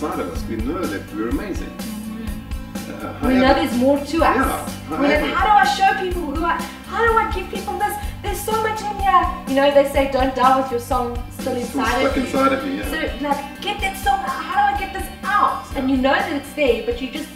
inside of us, we know that we're amazing. We know there's more to us. Yeah, How do I show people how do I give people this? There's so much in here. You know, they say don't die with your song still inside of you. Inside of you, yeah. So like, get that song, how do I get this out? And you know that it's there, but you just,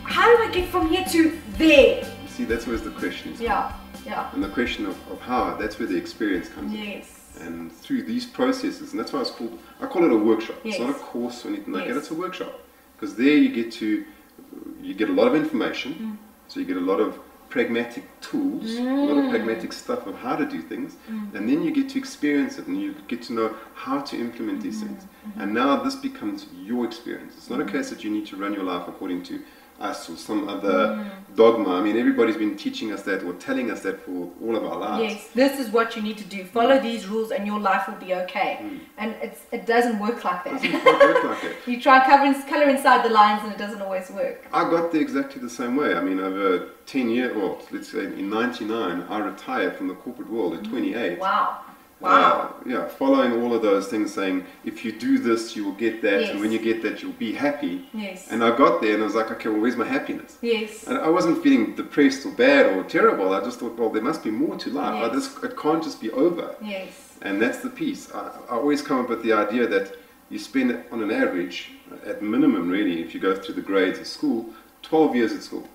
how do I get from here to there? See, that's where the question is. Yeah, yeah. And the question of how, that's where the experience comes in. Yes. And through these processes, and that's why I call it a workshop. Yes. It's not a course or anything like Yes. that, it's a workshop. Because there you get a lot of information, so you get a lot of pragmatic tools, a lot of pragmatic stuff of how to do things, and then you get to experience it and you get to know how to implement these things. And now this becomes your experience. It's not a case that you need to run your life according to us or some other dogma. I mean, everybody's been teaching us that or telling us that for all of our lives. Yes, this is what you need to do. Follow these rules and your life will be okay. And it doesn't work like that. It doesn't quite work like that. You try and color inside the lines and it doesn't always work. I got there exactly the same way. I mean, over 10 years, or let's say in 99, I retired from the corporate world at 28. Wow. Wow. Yeah, following all of those things, saying if you do this, you will get that, Yes. and when you get that, you'll be happy. Yes. And I got there, and I was like, okay, well, where's my happiness? Yes. And I wasn't feeling depressed or bad or terrible. I just thought, well, there must be more to life. Yes. It can't just be over. Yes. And that's the piece. I always come up with the idea that you spend, on an average, at minimum, really, if you go through the grades of school, 12 years at school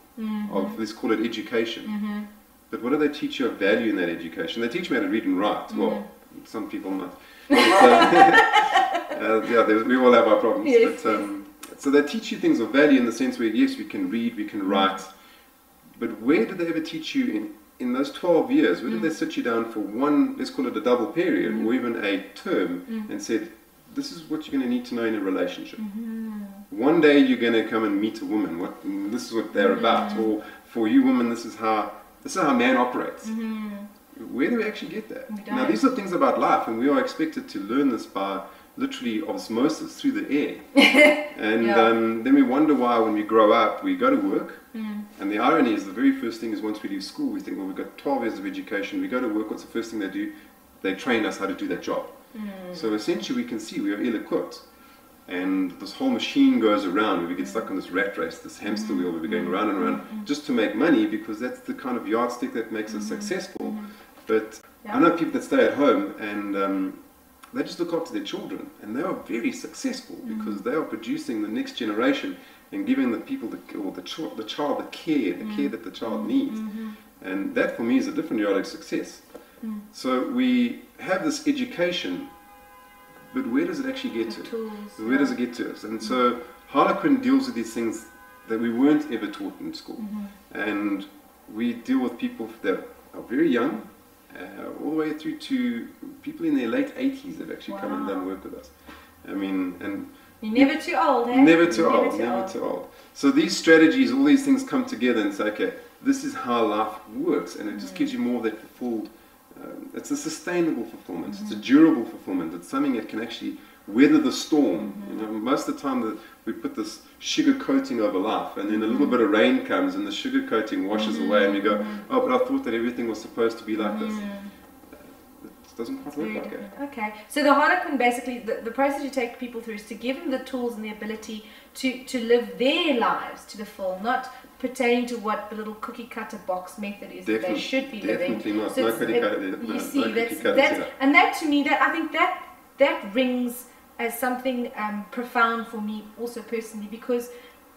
of, let's call it education. But what do they teach you of value in that education? They teach me how to read and write. Well, some people not. But, yeah, we all have our problems. Yes, but, so they teach you things of value in the sense where, yes, we can read, we can write. But where did they ever teach you in those 12 years? Where did they sit you down for one, let's call it a double period, or even a term, and said, this is what you're going to need to know in a relationship. One day you're going to come and meet a woman. This is what they're about. Or for you women, this is how a man operates. Where do we actually get that? Now these are things about life, and we are expected to learn this by literally osmosis through the air. And then we wonder why when we grow up, we go to work. And the irony is the very first thing is once we leave school, we think, well, we've got 12 years of education. We go to work, what's the first thing they do? They train us how to do that job. So essentially we can see we are ill-equipped. And this whole machine goes around where we get stuck on this rat race, this hamster wheel where we're going around and around just to make money, because that's the kind of yardstick that makes us successful. But I know people that stay at home and they just look after their children, and they are very successful because they are producing the next generation and giving the people, the child the care that the child needs. And that for me is a different yard of success. So we have this education, but where does it actually get to? Tools, where does it get to us? And so Harlequin deals with these things that we weren't ever taught in school. And we deal with people that are very young, all the way through to people in their late 80s that have actually come and done work with us. I mean, and you're never too old, eh? Never too old. So these strategies, all these things come together and say, okay, this is how life works, and it just gives you more of that fulfilled. It's a sustainable fulfillment. It's a durable fulfillment. It's something that can actually weather the storm. You know, most of the time that we put this sugar coating over life, and then a little bit of rain comes, and the sugar coating washes away, and we go, oh, but I thought that everything was supposed to be like this. It doesn't quite work like that. Okay, so the Harlequin, basically, the process you take people through is to give them the tools and the ability to live their lives to the full, not pertaining to what the little cookie cutter box method is that they should be living. Definitely not. So No cookie cutter. You see, and that to me, I think that rings as something profound for me also personally, because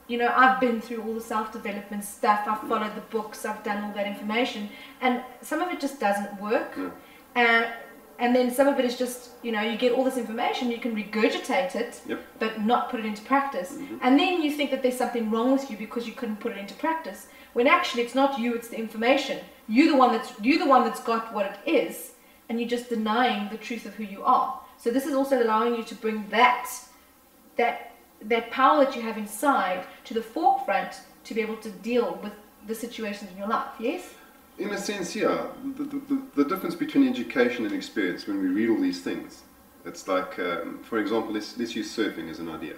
you know, I've been through all the self-development stuff, I've followed the books, I've done all that information, and some of it just doesn't work. And then some of it is just, you know, you get all this information, you can regurgitate it, but not put it into practice. And then you think that there's something wrong with you because you couldn't put it into practice. When actually it's not you, it's the information. You're the one that's got what it is, and you're just denying the truth of who you are. So this is also allowing you to bring that power that you have inside to the forefront to be able to deal with the situations in your life. Yes? In a sense, yeah. The difference between education and experience, when we read all these things, it's like, for example, let's use surfing as an idea.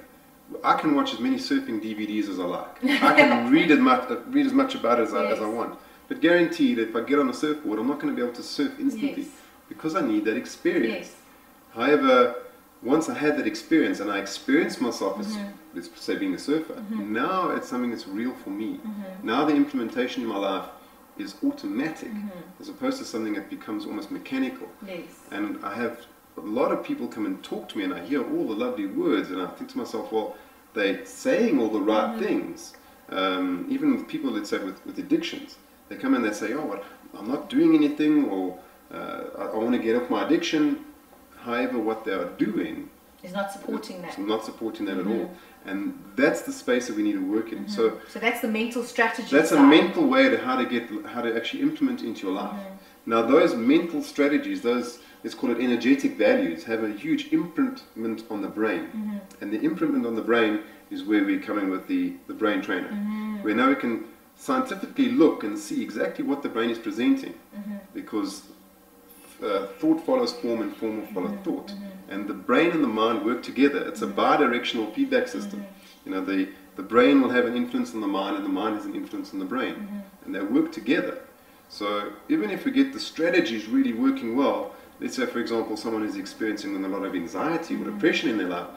I can watch as many surfing DVDs as I like. I can read as much about it as I want. But guaranteed, if I get on a surfboard, I'm not going to be able to surf instantly because I need that experience. However, once I had that experience and I experienced myself as, let's say, being a surfer, now it's something that's real for me. Now the implementation in my life is automatic, as opposed to something that becomes almost mechanical. Yes. And I have a lot of people come and talk to me, and I hear all the lovely words, and I think to myself, well, they're saying all the right things. Even with people, let's say, with addictions, they come and they say, oh, well, I'm not doing anything, or I want to get off my addiction. However, what they are doing is not supporting that. Not supporting that at all. And that's the space that we need to work in. So that's the mental strategy. That's a mental way to how to actually implement into your life. Now, those mental strategies, those, let's call it energetic values, have a huge imprintment on the brain. And the imprintment on the brain is where we're coming with the brain trainer. Where now we can scientifically look and see exactly what the brain is presenting. Because thought follows form and form will follow thought. And the brain and the mind work together. It's a bi-directional feedback system. You know, the brain will have an influence on the mind, and the mind has an influence on the brain. And they work together. So even if we get the strategies really working well, let's say, for example, someone is experiencing a lot of anxiety or depression in their life,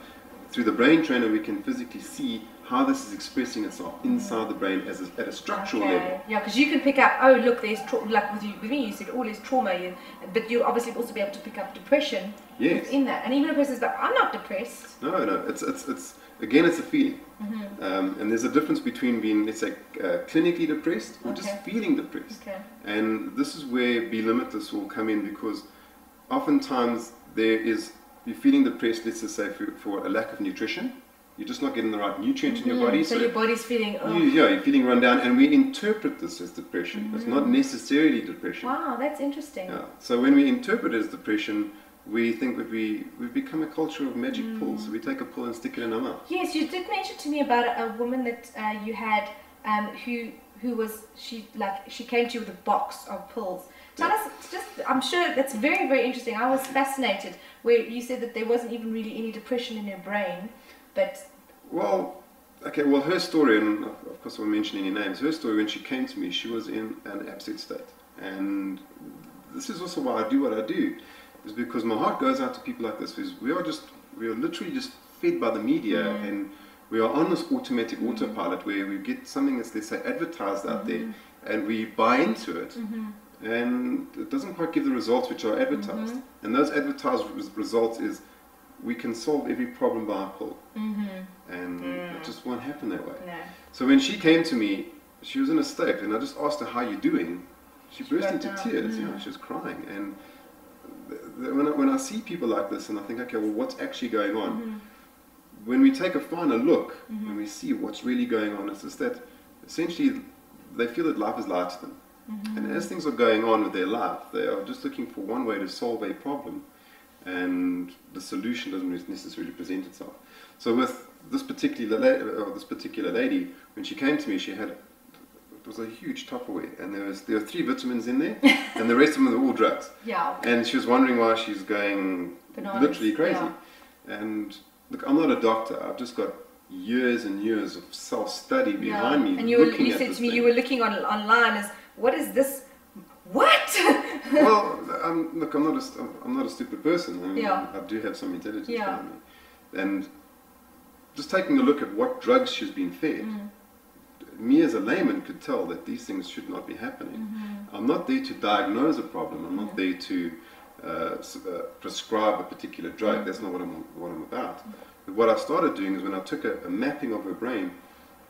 through the brain trainer we can physically see how this is expressing itself inside the brain at a structural level. Yeah, because you can pick up, oh look, there's like with me you said, oh, there's trauma, but you'll obviously also be able to pick up depression within that. And even a person says, but I'm not depressed. No, it's again, it's a feeling. And there's a difference between being, let's say, clinically depressed or just feeling depressed. And this is where Be Limitless will come in, because oftentimes you're feeling depressed, let's just say, for a lack of nutrition. You're just not getting the right nutrients in your body. So your body's feeling... you're feeling run down, and we interpret this as depression. It's not necessarily depression. Wow, that's interesting. Yeah. So when we interpret it as depression, we think that we've become a culture of magic pills. So we take a pill and stick it in our mouth. Yes, you did mention to me about a woman that you had who was, she came to you with a box of pills. Tell us, I'm sure that's very, very interesting. I was fascinated where you said that there wasn't even really any depression in her brain, but... Well, her story, and of course I won't mention any names, her story, when she came to me, she was in an upset state. And this is also why I do what I do, is because my heart goes out to people like this, because we are literally just fed by the media, and we are on this automatic autopilot where we get something that's, let's say, advertised out there, and we buy into it. And it doesn't quite give the results which are advertised. And those advertised results is, we can solve every problem by a pill. And it just won't happen that way. No. So when she came to me, she was in a state, and I just asked her, how are you doing? She burst into tears. She was crying. And when I see people like this, and I think, okay, well, what's actually going on? When we take a finer look, and we see what's really going on, it's just that essentially they feel that life is lied to them. And as things are going on with their life, they are just looking for one way to solve a problem, and the solution doesn't necessarily present itself. So with this particular lady, when she came to me, it was a huge Tupperware, and there were 3 vitamins in there, and the rest of them were all drugs. And she was wondering why she's going literally crazy. And look, I'm not a doctor. I've just got years and years of self-study behind me. And you said to me, you were looking online as, what is this? What? Well, look, I'm not a stupid person. I mean, I do have some intelligence behind me. And just taking a look at what drugs she's been fed, me as a layman could tell that these things should not be happening. I'm not there to diagnose a problem. I'm not there to prescribe a particular drug. That's not what I'm about. But what I started doing is, when I took a mapping of her brain,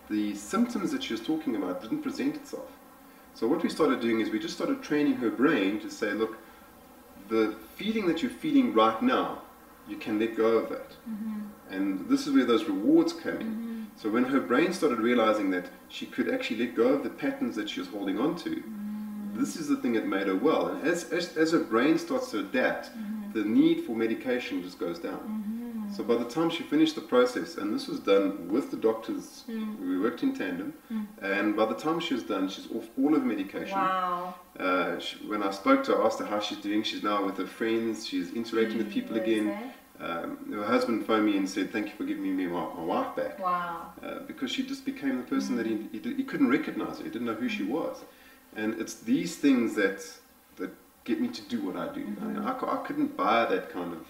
the symptoms that she was talking about didn't present itself. So what we started doing is we just started training her brain to say, look, the feeling that you're feeling right now, you can let go of that. And this is where those rewards come in. So when her brain started realizing that she could actually let go of the patterns that she was holding on to, this is the thing that made her well. And as her brain starts to adapt, the need for medication just goes down. So by the time she finished the process, and this was done with the doctors, we worked in tandem, and by the time she was done, she's off all of her medication. Wow. When I spoke to her, I asked her how she's doing. She's now with her friends, she's interacting with people again. Her husband phoned me and said, thank you for giving me my wife back. Wow. Because she just became the person that he couldn't recognize her, he didn't know who she was. And it's these things that get me to do what I do. I couldn't buy that kind of...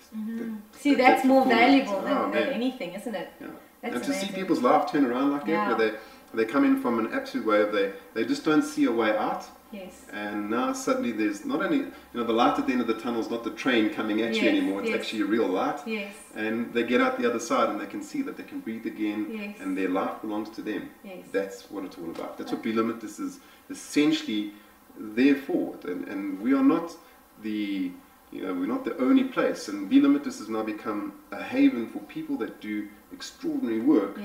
See, that's more valuable than anything, isn't it? Yeah. That's and to amazing. see people's life turn around like that, where they come in from an absolute wave, they just don't see a way out. Yes. And now suddenly there's not only, the light at the end of the tunnel is not the train coming at you anymore, it's actually a real light. Yes. And they get out the other side and they can see that they can breathe again, and their life belongs to them. Yes. That's what it's all about. That's what Be Limitless is essentially there for. And we are not the, we're not the only place. And Be Limitless has now become a haven for people that do extraordinary work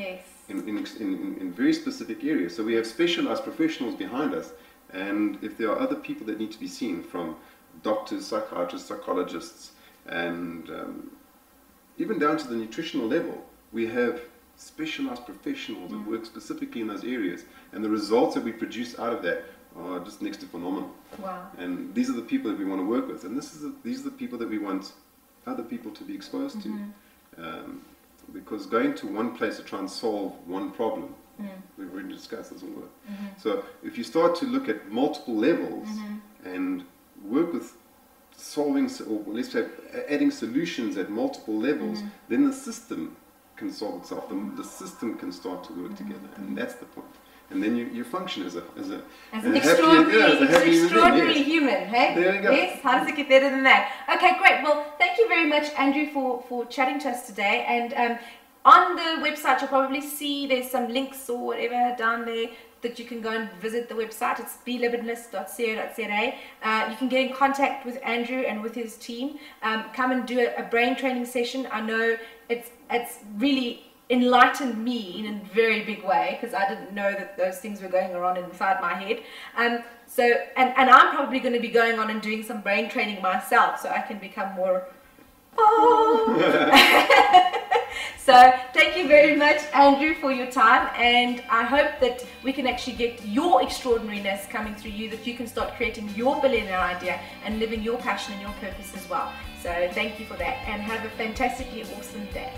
in very specific areas. So we have specialized professionals behind us. And if there are other people that need to be seen, from doctors, psychiatrists, psychologists, and even down to the nutritional level, we have specialized professionals that work specifically in those areas. And the results that we produce out of that are just next to phenomenal. Wow. And these are the people that we want to work with. And these are the people that we want other people to be exposed to. Because going to one place to try and solve one problem, we've already discussed, doesn't work. So if you start to look at multiple levels and work with solving, or let's say adding solutions at multiple levels, then the system can solve itself. The system can start to work together, and that's the point. And then you function as an extraordinary human, hey? There you go. Yes, how does it get better than that? Okay, great. Well, thank you very much, Andrew, for chatting to us today. And on the website, you'll probably see there's some links or whatever down there that you can go and visit the website. It's belimitless.co.za. You can get in contact with Andrew and with his team. Come and do a brain training session. I know it's really enlightened me in a very big way, because I didn't know that those things were going on inside my head. So I'm probably going to be going on and doing some brain training myself, so I can become more So thank you very much, Andrew, for your time, and I hope that we can actually get your extraordinariness coming through you, that you can start creating your billionaire idea and living your passion and your purpose as well. So thank you for that, and have a fantastically awesome day.